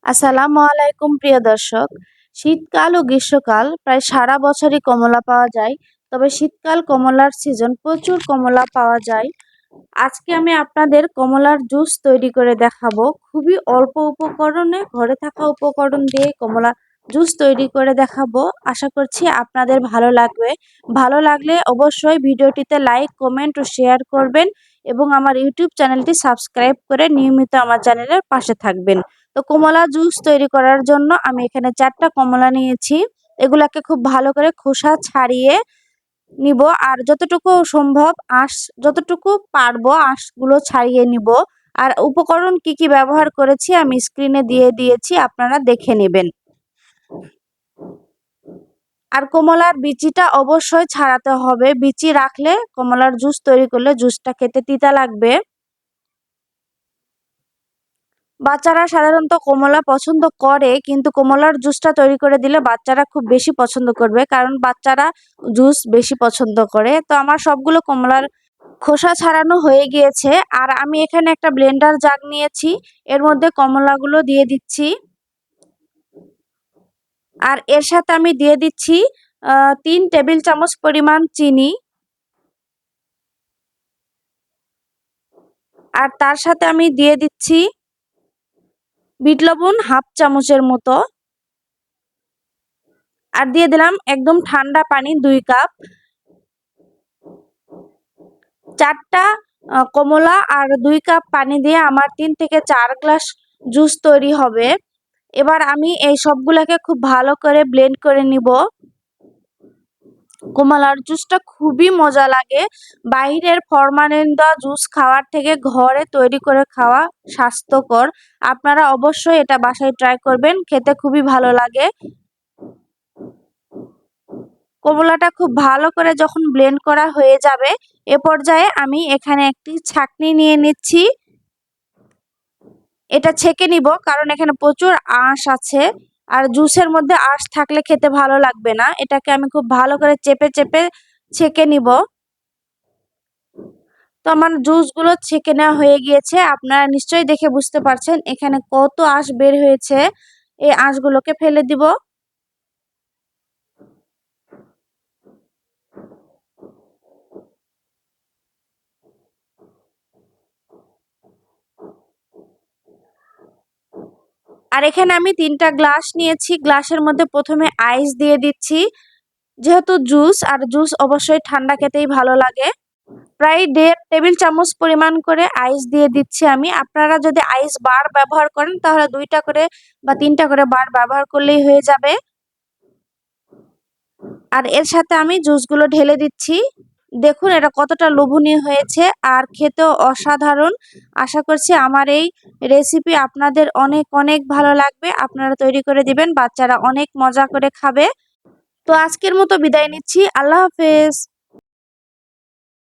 আসসালামু আলাইকুম প্রিয় দর্শক। শীতকাল ও গ্রীষ্মকাল প্রায় সারা বছরই কমলা পাওয়া যায়। তবে শীতকাল কমলার সিজন, প্রচুর কমলা পাওয়া যায়। আজকে আমি আপনাদের কমলার জুস তৈরি করে দেখাবো। খুবই অল্প উপকরণে, ঘরে থাকা উপকরণ দিয়ে কমলা জুস তৈরি করে দেখাবো। আশা করছি আপনাদের ভালো লাগবে। ভালো লাগলে অবশ্যই ভিডিওটিতে লাইক, কমেন্ট ও শেয়ার করবেন এবং আমার ইউটিউব চ্যানেলটি সাবস্ক্রাইব করে নিয়মিত আমার চ্যানেলের পাশে থাকবেন। তো কমলা জুস তৈরি করার জন্য আমি এখানে 4টা কমলা নিয়েছি। এগুলাকে খুব ভালো করে খোসা ছাড়িয়ে নিব, আর যতটুকু সম্ভব যতটুকু পারবো আঁশগুলো ছাড়িয়ে নিব। আর উপকরণ কি কি ব্যবহার করেছি আমি স্ক্রিনে দিয়ে দিয়েছি, আপনারা দেখে নেবেন। আর কমলার বিচিটা অবশ্যই ছাড়াতে হবে। বিচি রাখলে কমলার জুস তৈরি করলে জুসটা খেতে তিতা লাগবে। বাচ্চারা সাধারণত কমলা পছন্দ করে, কিন্তু কমলার জুসটা তৈরি করে দিলে বাচ্চারা খুব বেশি পছন্দ করবে, কারণ বাচ্চারা জুস বেশি পছন্দ করে। তো আমার সবগুলো কমলার খোসা ছাড়ানো হয়ে গিয়েছে। আর আমি এখানে একটা ব্লেন্ডার জাগ নিয়েছি, এর মধ্যে কমলাগুলো দিয়ে দিচ্ছি। আর এর সাথে আমি দিয়ে দিচ্ছি 3 টেবিল চামচ পরিমাণ চিনি। আর তার সাথে আমি দিয়ে দিচ্ছি বিট লবণ হাফ চামচের মতো। আর দিয়ে দিলাম একদম ঠান্ডা পানি 2 কাপ। 4টা কমলা আর 2 কাপ পানি দিয়ে আমার 3 থেকে 4 গ্লাস জুস তৈরি হবে। এবার আমি এই সবগুলোকে খুব ভালো করে ব্লেন্ড করে নিব। কমলার জুসটা খুবই মজা লাগে। বাইরের ফরমালিন দেওয়া জুস খাওয়ার থেকে ঘরে তৈরি করে খাওয়া স্বাস্থ্যকর। আপনারা অবশ্যই এটা বাসায় ট্রাই করবেন, খেতে খুবই ভালো লাগে। কমলাটা খুব ভালো করে যখন ব্লেন্ড করা হয়ে যাবে, এ পর্যায়ে আমি এখানে একটি ছাঁকনি নিয়ে নিচ্ছি। এটা ছেঁকে নিব, কারণ এখানে প্রচুর আঁশ আছে, আর জুসের মধ্যে আঁশ থাকলে খেতে ভালো লাগবে না। এটাকে আমি খুব ভালো করে চেপে চেপে ছেঁকে নিব। তো আমার জুসগুলো ছেঁকে নেওয়া হয়ে গিয়েছে। আপনারা নিশ্চয়ই দেখে বুঝতে পারছেন এখানে কত আঁশ বের হয়েছে। এই আঁশগুলোকে ফেলে দিব। আর এখানে আমি 3টা গ্লাস নিয়েছি। গ্লাসের মধ্যে প্রথমে আইস দিয়ে দিচ্ছি। যেহেতু জুস, আর জুস অবশ্যই ঠান্ডা খেতেই ভালো লাগে। প্রায় 1.5 টেবিল চামচ পরিমাণ করে আইস দিয়ে দিচ্ছি আমি। আপনারা যদি আইস বার ব্যবহার করেন তাহলে 2টা করে বা 3টা করে বার ব্যবহার করলেই হয়ে যাবে। আর এর সাথে আমি জুসগুলো ঢেলে দিচ্ছি। দেখুন এটা কতটা লোভনীয় হয়েছে, আর খেতেও অসাধারণ। আশা করছি আমার এই রেসিপি আপনাদের অনেক অনেক ভালো লাগবে। আপনারা তৈরি করে দিবেন, বাচ্চারা অনেক মজা করে খাবে। তো আজকের মতো বিদায় নিচ্ছি। আল্লাহ হাফেজ।